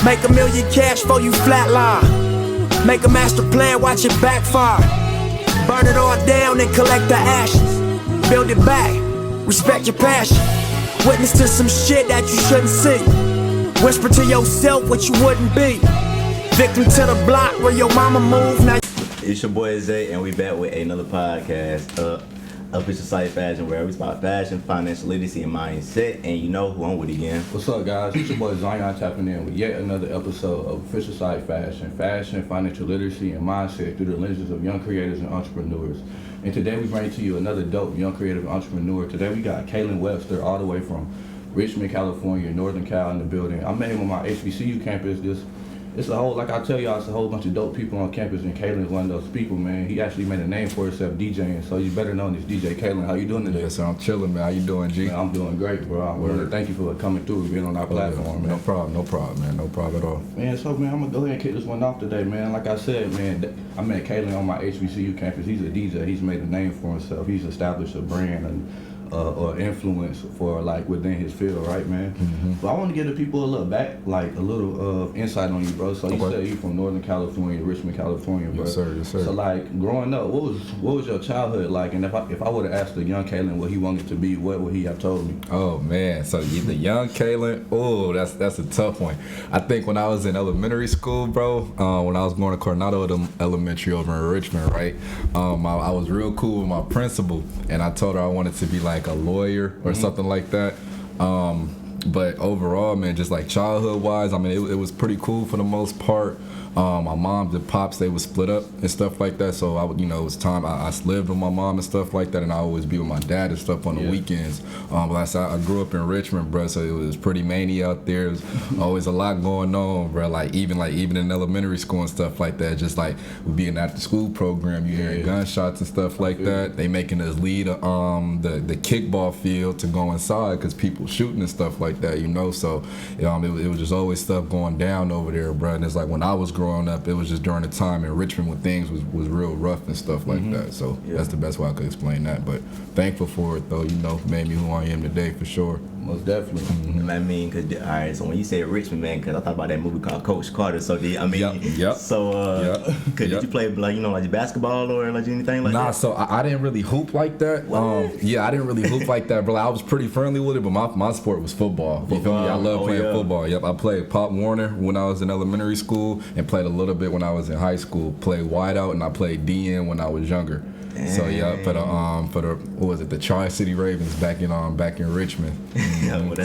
Make $1 million cash for you flatline. Make a master plan, watch it backfire. Burn it all down and collect the ashes. Build it back, respect your passion. Witness to some shit that you shouldn't see. Whisper to yourself what you wouldn't be. Victim to the block where your mama moved. Now it's your boy Zay, and we back with another podcast, Official Site Fashion, where we talk fashion, financial literacy, and mindset. And you know who I'm with again. What's up, guys? It's your boy Zion tapping in with yet another episode of Official Site Fashion, financial literacy, and mindset through the lenses of young creators and entrepreneurs. And today we bring to you another dope young creative entrepreneur. Today we got Kalin Webster all the way from Richmond, California, Northern Cal in the building. I met him on my HBCU campus. It's a whole, like I tell y'all, it's a whole bunch of dope people on campus, and Kalin's one of those people, man. He actually made a name for himself DJing, so you better known as DJ Kalin. How you doing today? Yes, sir, I'm chilling, man. How you doing, G? Man, I'm doing great, bro. I really thank you for coming through and being on our platform, man. No problem, man. No problem at all. Man, so, man, I'm going to go ahead and kick this one off today, man. Like I said, man, I met Kalin on my HBCU campus. He's a DJ. He's made a name for himself. He's established a brand and or influence for like within his field, right, man? Mm-hmm. But I want to give the people a little insight on you, bro. So you said you from Northern California, Richmond, California, bro. Yes, sir. So like growing up, what was your childhood like? And if I would have asked the young Kalin what he wanted to be, what would he have told me? Oh man, so the young Kalin, that's a tough one. I think when I was in elementary school, bro, when I was going to Coronado Elementary over in Richmond, right, I was real cool with my principal, and I told her I wanted to be like a lawyer or something like that. But overall, man, just like childhood wise, I mean, it was pretty cool for the most part. My mom and pops, they would split up and stuff like that, so I would, it was time I lived with my mom and stuff like that, and I always be with my dad and stuff on the weekends. But like I said, I grew up in Richmond, bro, so it was pretty mania out there. It was always a lot going on, bro. Like even in elementary school and stuff like that, just like we be in after school program, you hearing gunshots and stuff like that. They making us lead the kickball field to go inside because people shooting and stuff like that, So it was just always stuff going down over there, bro. And it's like when I was growing up, it was just during the time in Richmond when things was real rough and stuff like that. So that's the best way I could explain that. But thankful for it though, made me who I am today for sure. Most definitely. Mm-hmm. I mean, so when you say Richmond, man, because I thought about that movie called Coach Carter. So did you play like basketball or like anything like that? Nah, so I didn't really hoop like that. I didn't really hoop like that, bro. I was pretty friendly with it, but my sport was football. You feel me? I love playing football. Yep, I played Pop Warner when I was in elementary school and played a little bit when I was in high school. Played wideout and I played DN when I was younger. Dang. So for the Tri-City Ravens back in Richmond.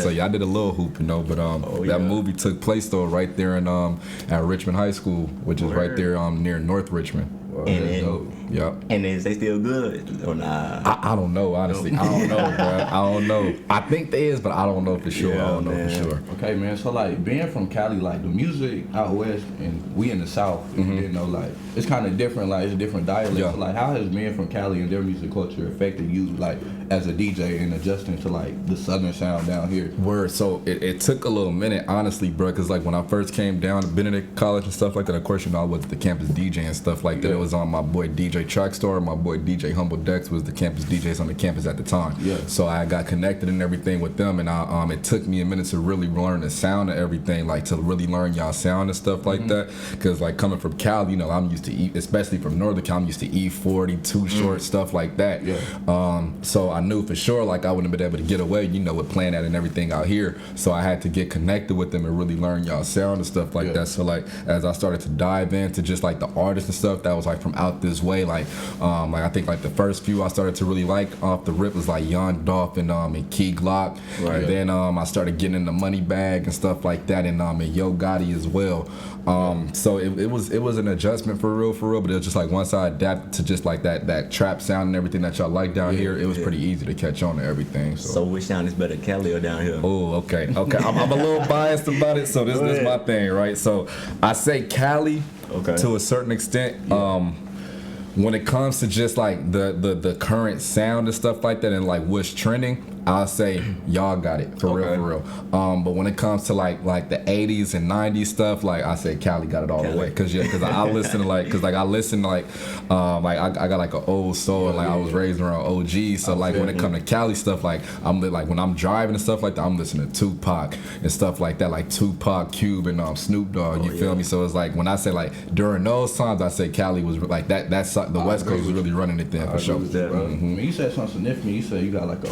So I did a little hoop, but that movie took place though right there in at Richmond High School, which is right there near North Richmond. And is they still good or nah? I don't know, honestly. I don't know, bro. I don't know. I think they is, but I don't know for sure. I don't know for sure. Okay, man. So like being from Cali, like the music out west and we in the South, like it's kind of different. Like it's a different dialect. So, like how has being from Cali and their music culture affected you, like as a DJ and adjusting to like the Southern sound down here? Word. So it took a little minute, honestly, bro, because like when I first came down to Benedict College and stuff like that, of course I was the campus DJ and stuff like that. It was on my boy DJ Trackstar, my boy DJ Humble Dex was the campus DJs on the campus at the time. So I got connected and everything with them, and it took me a minute to really learn the sound of everything, like to really learn y'all sound and stuff like that. Because like coming from Cal, I'm used to especially from Northern Cal, I'm used to E40, Too Short, stuff like that. So I knew for sure like I wouldn't have been able to get away, with playing that and everything out here. So I had to get connected with them and really learn y'all sound and stuff like that. So like as I started to dive into just like the artists and stuff that was like from out this way, like I think like the first few I started to really like off the rip was like Young Dolph and Key Glock. Right. And then I started getting in the Money Bag and stuff like that, and Yo Gotti as well. So it was an adjustment for real, but it was just like once I adapted to just like that trap sound and everything that y'all like down here, it was pretty easy to catch on to everything. So which sound is better, Cali or down here? Oh, okay. I'm a little biased about it, so this is my thing, right? So I say Cali to a certain extent. When it comes to just like the current sound and stuff like that and like what's trending, I'll say y'all got it for real. But when it comes to like the 80s and 90s stuff, like I say Cali got it all the way. Cause I listen to I got like an old soul, and like I was raised around OG. So like when it come to Cali stuff, like when I'm driving and stuff like that, I'm listening to Tupac and stuff like that, like Tupac, Cube, and Snoop Dogg. You feel me? So it's like when I say like during those times, I say Cali was like that. That's the West Coast was really running it then for sure. You said something significant. You said you got like an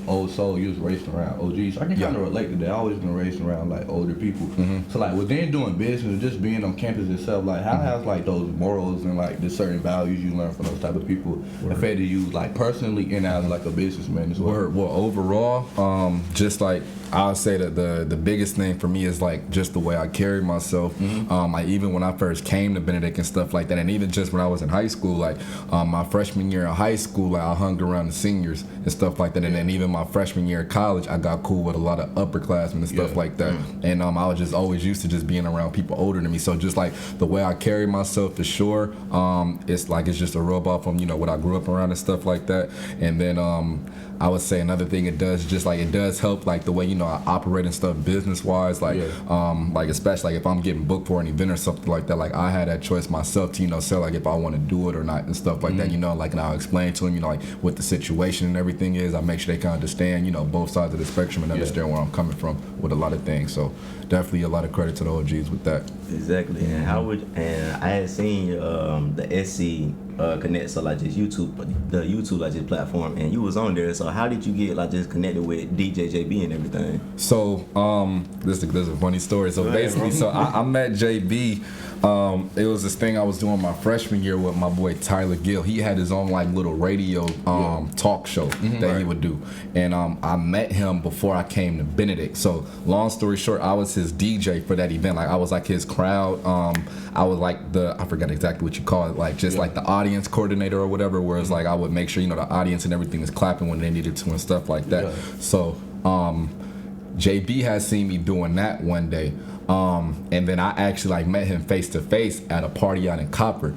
old soul. You was raised around OGs. I can kind of relate to that. I always been raised around like older people. So like within doing business, just being on campus itself, like how has like those morals and like the certain values you learn from those type of people affected you like personally and as like a businessman as well? Well, overall, just like I'll say that the biggest thing for me is like just the way I carry myself. Like even when I first came to Benedict and stuff like that, and even just when I was in high school, like my freshman year in high school, like I hung around the seniors and stuff like that, and then even my freshman year of college, I got cool with a lot of upperclassmen and stuff like that. And I was just always used to just being around people older than me. So just like the way I carry myself for sure, it's just a rub off from what I grew up around and stuff like that. And then I would say another thing it does help like the way I operate and stuff business wise, like especially like if I'm getting booked for an event or something like that, like I had that choice myself to say like if I want to do it or not and stuff like that, like, and I'll explain to them like what the situation and everything is. I make sure they can understand both sides of the spectrum and understand where I'm coming from with a lot of things. So definitely a lot of credit to the OGs with that. Exactly. And I had seen the SC connect, so like just YouTube like just platform, and you was on there. So how did you get like just connected with DJ JB and everything? So this is a funny story. So basically, so I met JB. It was this thing I was doing my freshman year with my boy Tyler Gill. He had his own like little radio talk show that he would do, and I met him before I came to Benedict. So long story short, I was his DJ for that event. Like I was like his crowd. I was like I forgot exactly what you call it, like just like the audience coordinator or whatever. Whereas like I would make sure the audience and everything is clapping when they needed to and stuff like that. So JB has seen me doing that one day. And then I actually like met him face to face at a party out in Copper.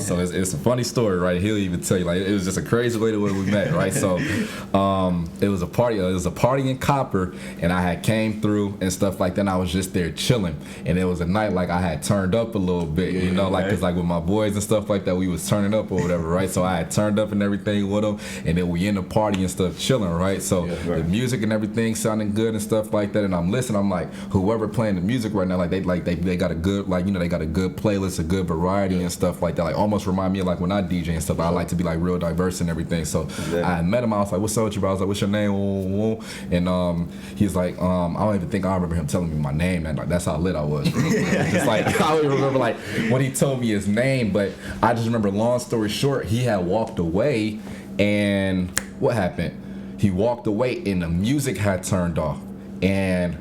So it's a funny story, right? He'll even tell you like it was just a crazy way the way we met, right? So it was a party in Copper, and I had came through and stuff like that, and I was just there chilling, and it was a night like I had turned up a little bit, like cause like with my boys and stuff like that, we was turning up or whatever, right? So I had turned up and everything with them, and then we in the party and stuff chilling, right? So the music and everything sounding good and stuff like that, and I'm listening, I'm like, whoever playing the music right now, like they got a good they got a good playlist, a good variety and stuff like that. Like almost remind me of like when I DJ and stuff. I like to be like real diverse and everything. So I met him. I was like, "What's up with you, bro?" I was like, "What's your name?" And he's like, I don't even think I remember him telling me my name. And like that's how lit I was. Just like I don't even remember like when he told me his name, but I just remember. Long story short, he had walked away, and what happened? He walked away, and the music had turned off, and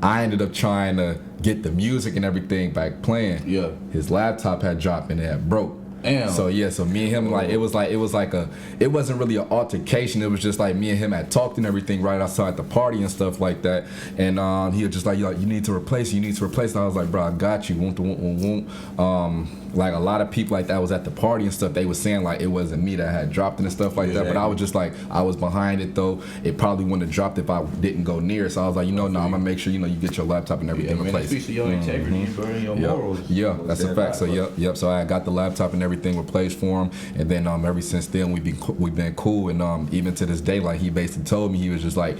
I ended up trying to get the music and everything back playing. Yeah. His laptop had dropped and it had broke. Damn. So so me and him it wasn't really an altercation. It was just like me and him had talked and everything right outside the party and stuff like that. And he was just like, you need to replace it. And I was like, bro, I got you. Like a lot of people like that was at the party and stuff. They was saying like it wasn't me that had dropped it and stuff like that. But I was just like, I was behind it though. It probably wouldn't have dropped if I didn't go near. So I was like, I'm gonna make sure you get your laptop and everything replaced. Speaks to your integrity and your morals. Yeah, that's a fact. So yep. So I got the laptop and everything replaced for him, and then ever since then we've been cool, and even to this day, like he basically told me, he was just like,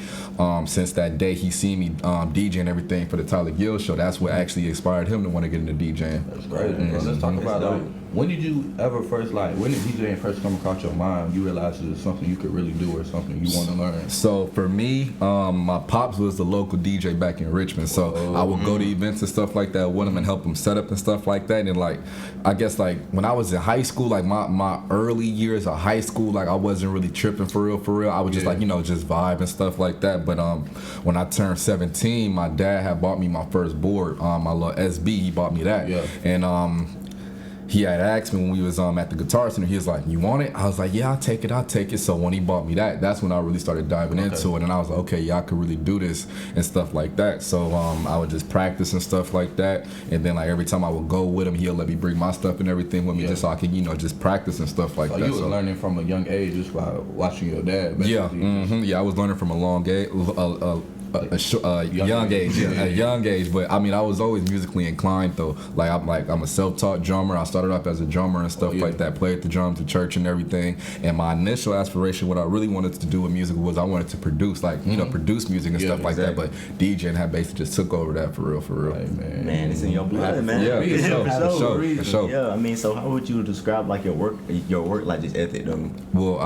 since that day he seen me DJing everything for the Tyler Gill show. That's what actually inspired him to want to get into DJing. That's great. Let's talk about when did you ever first when did DJing first come across your mind? You realized it was something you could really do or something you want to learn? So for me, my pops was the local DJ back in Richmond, so I would go to events and stuff like that with him and help him set up and stuff like that. And like I guess like when I was in high school, like my early years of high school, like I wasn't really tripping for real. I was just like just vibe and stuff like that. But when I turned 17, my dad had bought me my first board, my little SB. He bought me that, and he had asked me when we was at the Guitar Center. He was like, "You want it?" I was like, "Yeah, I'll take it." So when he bought me that's when I really started diving into it, and I was like, "Okay, yeah, I could really do this and stuff like that." So I would just practice and stuff like that, and then like every time I would go with him, he'll let me bring my stuff and everything with me, just so I could just practice and stuff like that. You was learning from a young age just by watching your dad. Basically. Yeah, I was learning from a long age. A young age, but I mean, I was always musically inclined though. I'm a self-taught drummer. I started off as a drummer and stuff like that. Played the drums at church and everything. And my initial aspiration, what I really wanted to do with music was I wanted to produce, produce music and stuff like that. But DJing had basically just took over that for real. Hey, man, it's in your blood, man. Yeah, for sure. Yeah, I mean, so how would you describe like your work like just ethic though? Well,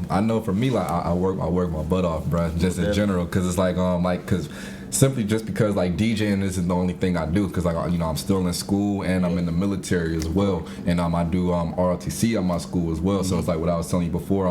I know for me, like I work my butt off, bro. Just in general, because it's because simply just because like DJing isn't the only thing I do, because I'm still in school and I'm in the military as well, and I do ROTC at my school as well. So it's like what I was telling you before.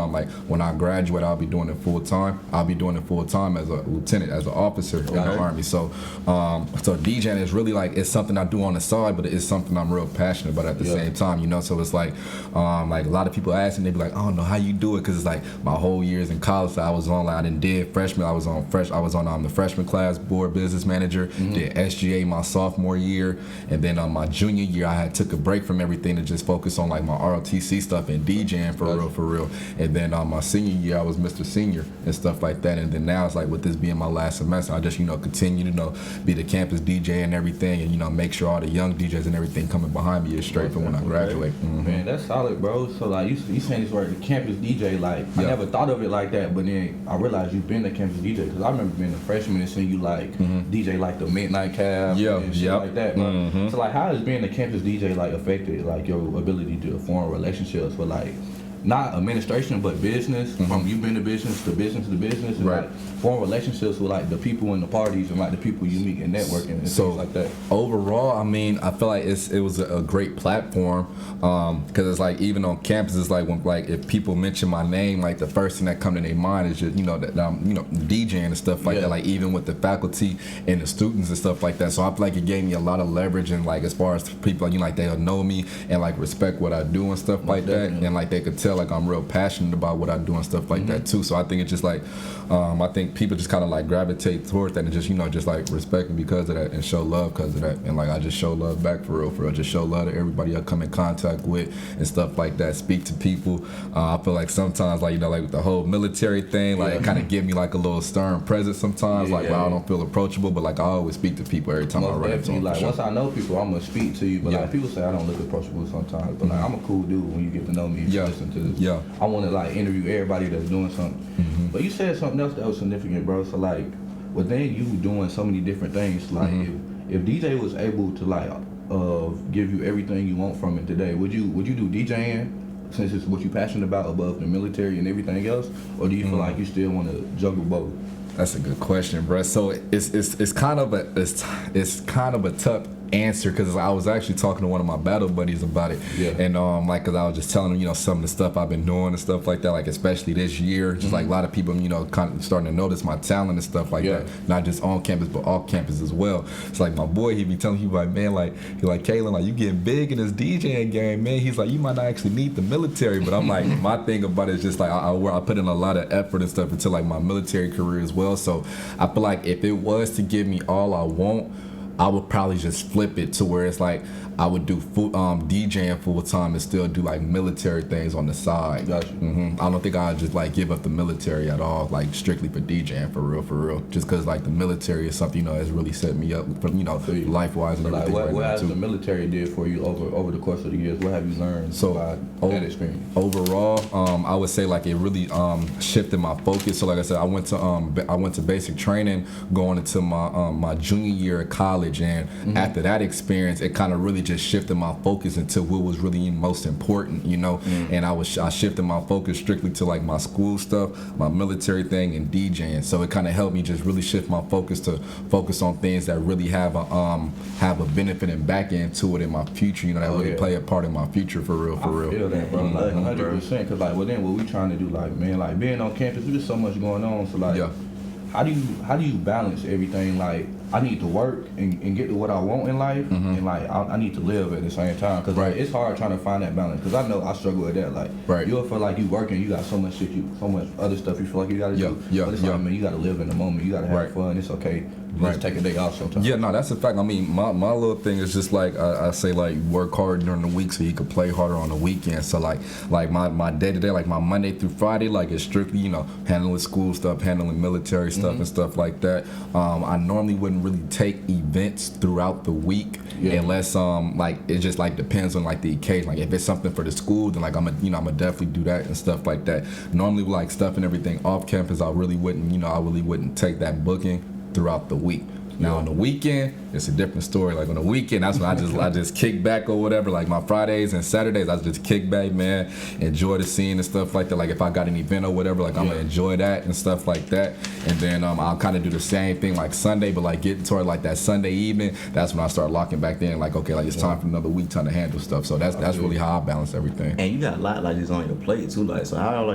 When I graduate, I'll be doing it full time. I'll be doing it full time as a lieutenant, as an officer in the Army. So DJing is really like it's something I do on the side, but it's something I'm real passionate about at the same time. So it's like a lot of people ask me, they be like, "I don't know how you do it," because it's like my whole years in college I was on. I did freshman. I was on the freshman class board business manager. Did SGA my sophomore year, and then my junior year I had took a break from everything to just focus on like my ROTC stuff and DJing for real. And then my senior year I was Mr. Senior and stuff like that. And then now it's like with this being my last semester, I just continue to be the campus DJ and everything, and make sure all the young DJs and everything coming behind me is straight for when I graduate. Man, that's solid, bro. So like you saying this word, the campus DJ, like I never thought of it like that, but then I realized you've been the campus DJ, because I remember being a freshman and seeing you like DJ like the Midnight Cab and shit like that. So like how has being a campus DJ like affected like your ability to form relationships with like not administration but business, from you being the business to business to business, and like form relationships with like the people in the parties and like the people you meet and networking and things like that? Overall, I mean, I feel like it was a great platform, because it's like even on campus, it's like when if people mention my name, like the first thing that come to their mind is just that I'm DJing and stuff like that. Like even with the faculty and the students and stuff like that. So I feel like it gave me a lot of leverage, and like as far as people like they'll know me and like respect what I do and stuff like that, and like they could tell like I'm real passionate about what I do and stuff like that too. So I think it's just like I think people just kind of like gravitate towards that and just just like respect me because of that and show love because of that. And like I just show love back for real. Just show love to everybody I come in contact with and stuff like that. Speak to people. I feel like sometimes like like with the whole military thing, like it kind of give me like a little stern presence sometimes. I don't feel approachable, but like I always speak to people every time I run into them. Like once I know people, I'm gonna speak to you. But like people say I don't look approachable sometimes, but like I'm a cool dude when you get to know me. You listen to this. I want to like interview everybody that's doing something. But you said something else that was significant, bro. So like within you doing so many different things, like if DJ was able to like give you everything you want from it today, would you do DJing since it's what you're passionate about above the military and everything else, or do you feel like you still want to juggle both? That's a good question, bro. So it's kind of a tough answer, because I was actually talking to one of my battle buddies about it, and because I was just telling him some of the stuff I've been doing and stuff like that, like especially this year, just like a lot of people kind of starting to notice my talent and stuff like that, not just on campus but off campus as well. It's like my boy, he be telling me like, man, like he like, Kalin, like you getting big in this DJing game, man. He's like, you might not actually need the military, but I'm like, my thing about it is just like I put in a lot of effort and stuff into like my military career as well. So I feel like if it was to give me all I want, I would probably just flip it to where it's like I would do DJing full time and still do like military things on the side. Gotcha. I don't think I'd just like give up the military at all, like strictly for DJing for real. Just because like the military is something has really set me up for life wise and everything. Like what has the military did for you over the course of the years? What have you learned by that experience? Overall, I would say like it really shifted my focus. So like I said, I went to basic training going into my junior year at college, and after that experience, it kind of really just shifted my focus into what was really most important, and I shifted my focus strictly to like my school stuff, my military thing, and DJing. So it kind of helped me just really shift my focus to focus on things that really have a benefit and back end to it in my future, that really play a part in my future for real. I feel that, bro, like 100%, because like within what we trying to do, like man, like being on campus, there's so much going on, so like how do you balance everything? Like, I need to work and get to what I want in life, and like I need to live at the same time. Cause like it's hard trying to find that balance. Cause I know I struggle with that. Like, you'll feel like you working, you got so much shit, so much other stuff you feel like you gotta do. But it's like, man, you gotta live in the moment. You gotta have fun. It's okay. Just take a day off sometimes. Yeah, no, that's a fact. I mean, my little thing is just like I say, like work hard during the week so you can play harder on the weekend. So like my day to day, like my Monday through Friday, like it's strictly, you know, handling school stuff, handling military stuff and stuff like that. I normally wouldn't really take events throughout the week unless like it just like depends on like the occasion. Like if it's something for the school, then like I'm gonna definitely do that and stuff like that. Normally like stuff and everything off campus, I really wouldn't take that booking throughout the week. Now on the weekend, it's a different story. Like on the weekend, that's when I just kick back or whatever. Like my Fridays and Saturdays, I just kick back, man. Enjoy the scene and stuff like that. Like if I got an event or whatever, like I'm gonna enjoy that and stuff like that. And then I'll kind of do the same thing like Sunday, but like getting toward like that Sunday evening, that's when I start locking back in. Like okay, like it's time for another week, time to handle stuff. So that's really how I balance everything. And you got a lot like this on your plate too. Like so how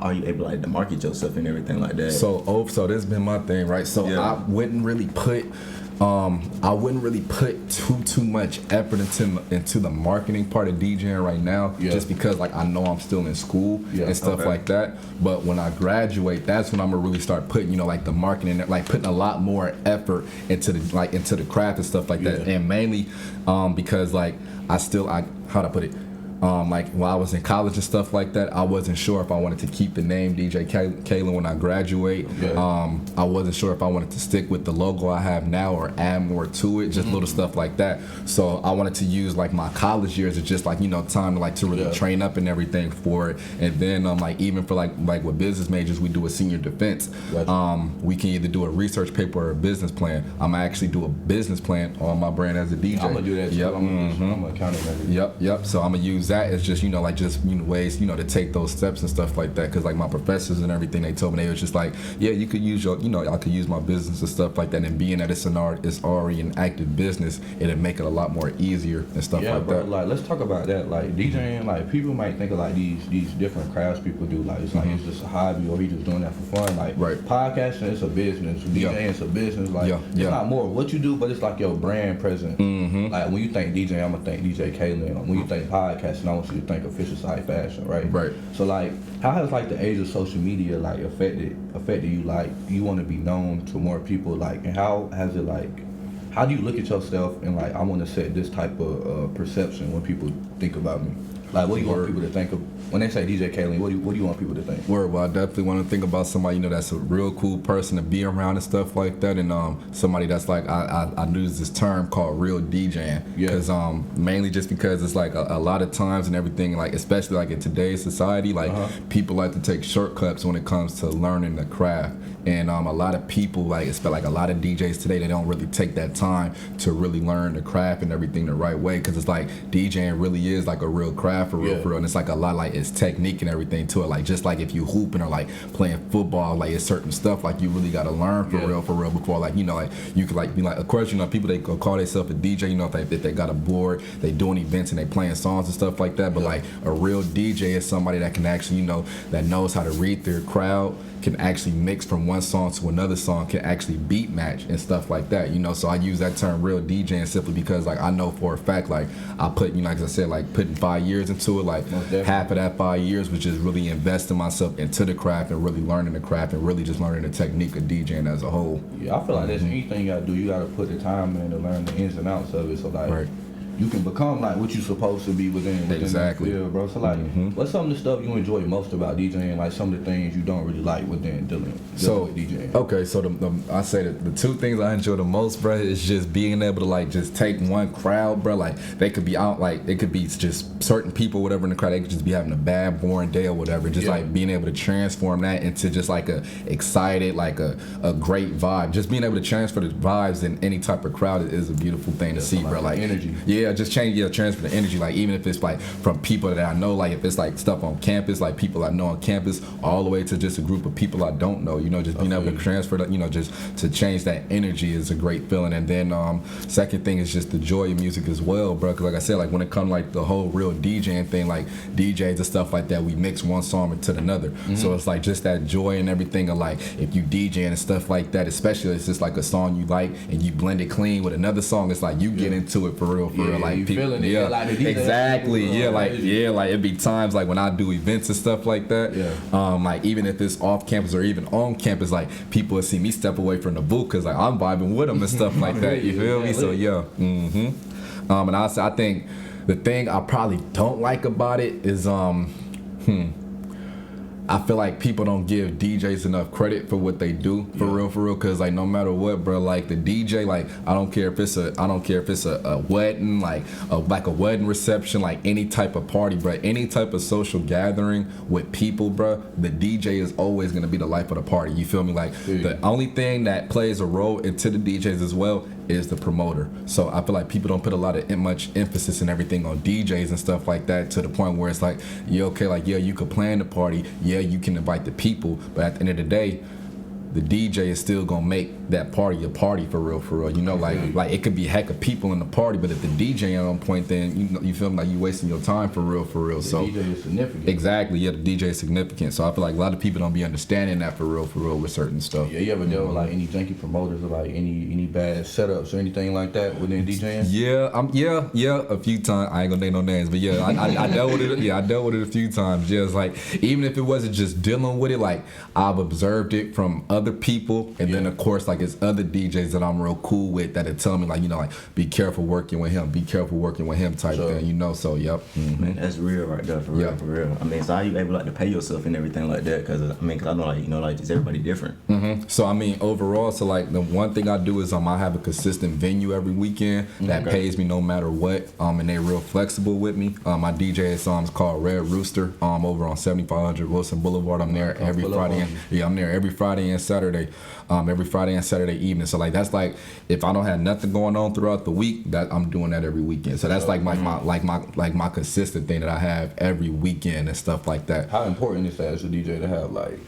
are you able like to market yourself and everything like that? So this has been my thing, right? So I wouldn't really put too much effort into the marketing part of DJing right now, just because like I know I'm still in school and stuff like that. But when I graduate, that's when I'm gonna really start putting, you know, like the marketing, like putting a lot more effort into the craft and stuff like that. And mainly because like how'd I put it? Like while I was in college and stuff like that, I wasn't sure if I wanted to keep the name DJ Kalin when I graduate. I wasn't sure if I wanted to stick with the logo I have now or add more to it, just little stuff like that. So I wanted to use like my college years as just like, you know, time to really train up and everything for it. And then like even for like with business majors, we do a senior defense. We can either do a research paper or a business plan. I'm gonna actually do a business plan on my brand as a DJ. I'm gonna do that too. I'm gonna count it. Yep. So I'm gonna use that as just, you know, like just, you know, ways, you know, to take those steps and stuff like that. Because like my professors and everything, they told me, they was just like, yeah, you could use your, you know, I could use my business and stuff like that. And being that it's already an active business, it'd make it a lot more easier and stuff like that. Like let's talk about that. Like DJing, like people might think of like these different crafts people do. Like it's like it's just a hobby or he just doing that for fun. Like podcasting, it's a business. DJing, it's a business. Like it's not more what you do, but it's like your brand present. Like when you think DJ, I'm gonna think DJ Kalin. When you think podcasting, I want you to think official side fashion, right? So like, how has like the age of social media like affected you? Like, you want to be known to more people, like, and how has it like? How do you look at yourself and like, I want to set this type of perception when people think about me? Like, what do you want people to think of when they say DJ Kalin? What do you want people to think? Well, I definitely want to think about somebody, you know, that's a real cool person to be around and stuff like that, and somebody that's like I use this term called real DJing, because mainly just because it's like a lot of times and everything, like especially like in today's society, like people like to take shortcuts when it comes to learning the craft. And a lot of people, like a lot of DJs today, they don't really take that time to really learn the craft and everything the right way, because it's like DJing really is like a real craft for real, and it's like a lot like it's technique and everything to it. Like just like if you hooping or like playing football, like it's certain stuff like you really got to learn for real before, like, you know, like you could like be like, of course, you know, people they call themselves a DJ, you know, if they got a board, they doing events and they playing songs and stuff like that. But like a real DJ is somebody that can actually, you know, that knows how to read their crowd, can actually mix from one song to another song, can actually beat match and stuff like that, you know. So I use that term real DJing simply because like I know for a fact, like I put, you know, like I said, like putting 5 years into it, like half of that 5 years was just really investing myself into the craft and really learning the craft and really just learning the technique of DJing as a whole. Yeah, I feel like there's anything you gotta do, you gotta put the time in to learn the ins and outs of it. So like you can become like what you're supposed to be within that field, bro. So like, what's some of the stuff you enjoy most about DJing? Like some of the things you don't really like within dealing with DJing. Okay, so I say that the two things I enjoy the most, bro, is just being able to like just take one crowd, bro. Like they could be out, like it could be just certain people, whatever in the crowd. They could just be having a bad, boring day or whatever. Just like being able to transform that into just like a excited, like a great vibe. Just being able to transfer the vibes in any type of crowd is a beautiful thing to see, bro. Like energy. Yeah. Yeah, just transfer the energy. Like even if it's like from people that I know, like if it's like stuff on campus, like people I know on campus, all the way to just a group of people I don't know. You know, just being able to transfer that, you know, just to change that energy is a great feeling. And then second thing is just the joy of music as well, bro. Because like I said, like when it comes like the whole real DJing thing, like DJs and stuff like that, we mix one song into another. So it's like just that joy and everything of like if you DJing and stuff like that, especially if it's just like a song you like and you blend it clean with another song, it's like you get into it for real, like you people, feeling it, like the DJ exactly, like it'd be times like when I do events and stuff like that, like even if it's off campus or even on campus, like people will see me step away from the booth because like I'm vibing with them and stuff like that. You feel me? So and I think the thing I probably don't like about it is I feel like people don't give DJs enough credit for what they do for real, cause like no matter what, bro, like the DJ, like I don't care if it's a wedding, like a wedding reception, like any type of party, bro, any type of social gathering with people, bro, the DJ is always gonna be the life of the party. You feel me? Like the only thing that plays a role into the DJs as well is the promoter. So I feel like people don't put a lot of much emphasis and everything on DJs and stuff like that to the point where it's like, you could plan the party, you can invite the people, but at the end of the day, the DJ is still gonna make that party a party for real. You know, like it could be a heck of people in the party, but if the DJ ain't on point, then you feel like you wasting your time for real. The So DJ is significant. Exactly, the DJ is significant. So I feel like a lot of people don't be understanding that for real with certain stuff. Yeah, you ever dealt with like any janky promoters or like any bad setups or anything like that within DJing? Yeah, a few times. I ain't gonna name no names, but yeah, I dealt with it. Yeah, I dealt with it a few times. Yeah, it's like even if it wasn't just dealing with it, like I've observed it from other people, and then of course like it's other DJs that I'm real cool with that tell me like, you know, like be careful working with him type thing, you know. So Man, that's real right there, for real. I mean, so how you able like to pay yourself and everything like that? Because I mean, 'cause I know like, you know, like just everybody different. So I mean overall, so like the one thing I do is I have a consistent venue every weekend that pays me no matter what, and they're real flexible with me. My DJ is called Red Rooster, over on 7500 Wilson Boulevard. I'm there every Friday. I'm there every Friday and Saturday. Every Friday and Saturday evening. So like that's like if I don't have nothing going on throughout the week, that I'm doing that every weekend. So that's like my consistent thing that I have every weekend and stuff like that. How important is that as a DJ to have like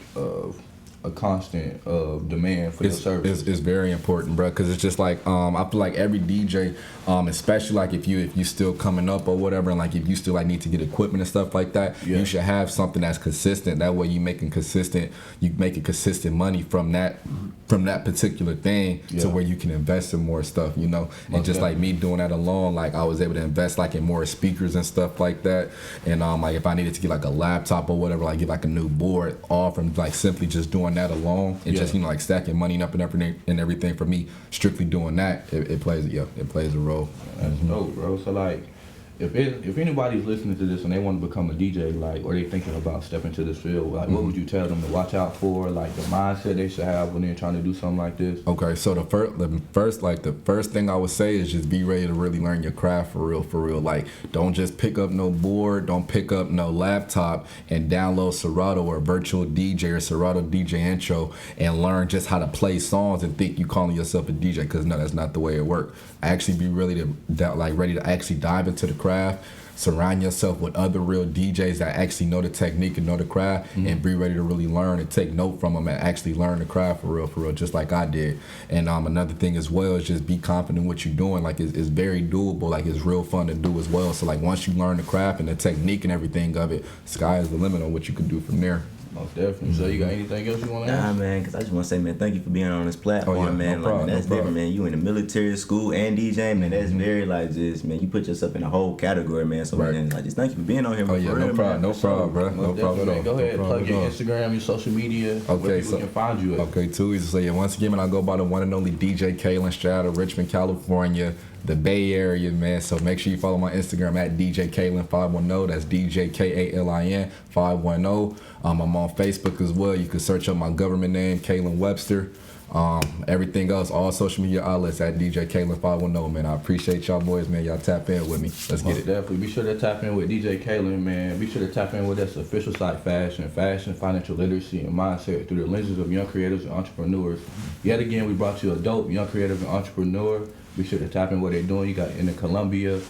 a constant demand for your services? It's very important, bro, because it's just like I feel like every DJ, especially like if you still coming up or whatever, and like if you still like need to get equipment and stuff like that, you should have something that's consistent. That way you making consistent money from that particular thing to where you can invest in more stuff, you know. And just like me doing that alone, like I was able to invest like in more speakers and stuff like that. And like if I needed to get like a laptop or whatever, like get like a new board, all from like simply just doing that alone and just, you know, like stacking money up and everything for me, strictly doing that, it plays a role. That's dope, bro. So like if anybody's listening to this and they want to become a DJ, like, or they thinking about stepping into this field, like, what would you tell them to watch out for, like, the mindset they should have when they're trying to do something like this? Okay, so the first thing I would say is just be ready to really learn your craft for real. Like, don't just pick up no board, don't pick up no laptop and download Serato or Virtual DJ or Serato DJ Intro and learn just how to play songs and think you calling yourself a DJ, because no, that's not the way it works. Actually be ready to actually dive into the craft, surround yourself with other real DJs that actually know the technique and know the craft, and be ready to really learn and take note from them and actually learn the craft for real, just like I did. And another thing as well is just be confident in what you're doing. Like it's very doable, like it's real fun to do as well. So like once you learn the craft and the technique and everything of it, sky is the limit on what you can do from there. Most definitely. So you got anything else you want to add? Nah, man, because I just want to say, man, thank you for being on this platform, man. No problem, that's different, man. You in the military school and DJ, man. That's very like just, man. You put yourself in a whole category, man. So man, like just thank you for being on here. No problem, bro. No problem. Man. Go ahead, plug your Instagram, your social media. Okay, where people can find you at. Okay, too easy. So yeah, once again, man, I go by the one and only DJ Kalin, straight out of Richmond, California, the Bay Area, man. So make sure you follow my Instagram at DJ Kalin 510. That's DJ Kalin 510. I'm on Facebook as well. You can search up my government name, Kalin Webster. Everything else, all social media outlets at DJ Kalin 510, man. I appreciate y'all boys, man. Y'all tap in with me. Let's get it. Definitely. Be sure to tap in with DJ Kalin, man. Be sure to tap in with us official site fashion, financial literacy, and mindset through the lenses of young creators and entrepreneurs. Yet again, we brought you a dope young creative and entrepreneur. Be sure to tap in what they're doing. You got in the Columbia,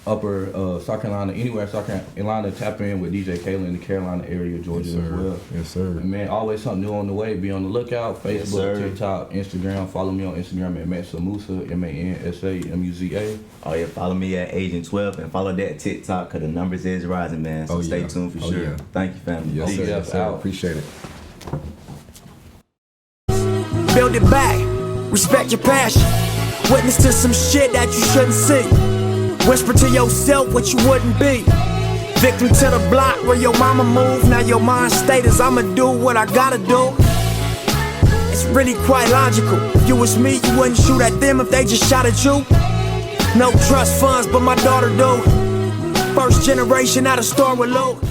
Upper South Carolina, anywhere in South Carolina, tap in with DJ Kalin in the Carolina area, Georgia Yes, as well. Yes, sir. And man, always something new on the way. Be on the lookout. Facebook, Yes, TikTok, Instagram. Follow me on Instagram at Mansamusa, MANSAMUZA. Oh yeah, follow me at Agent 12 and follow that TikTok because the numbers is rising, man. So stay tuned for sure. Yeah. Thank you, family. Yes, sir. Yes, sir. out. Appreciate it. Build it back, respect your passion. Witness to some shit that you shouldn't see. Whisper to yourself what you wouldn't be. Victim to the block where your mama moved. Now your mind state is I'ma do what I gotta do. It's really quite logical. If you was me, you wouldn't shoot at them if they just shot at you. No trust funds, but my daughter do. First generation out of store with Luke.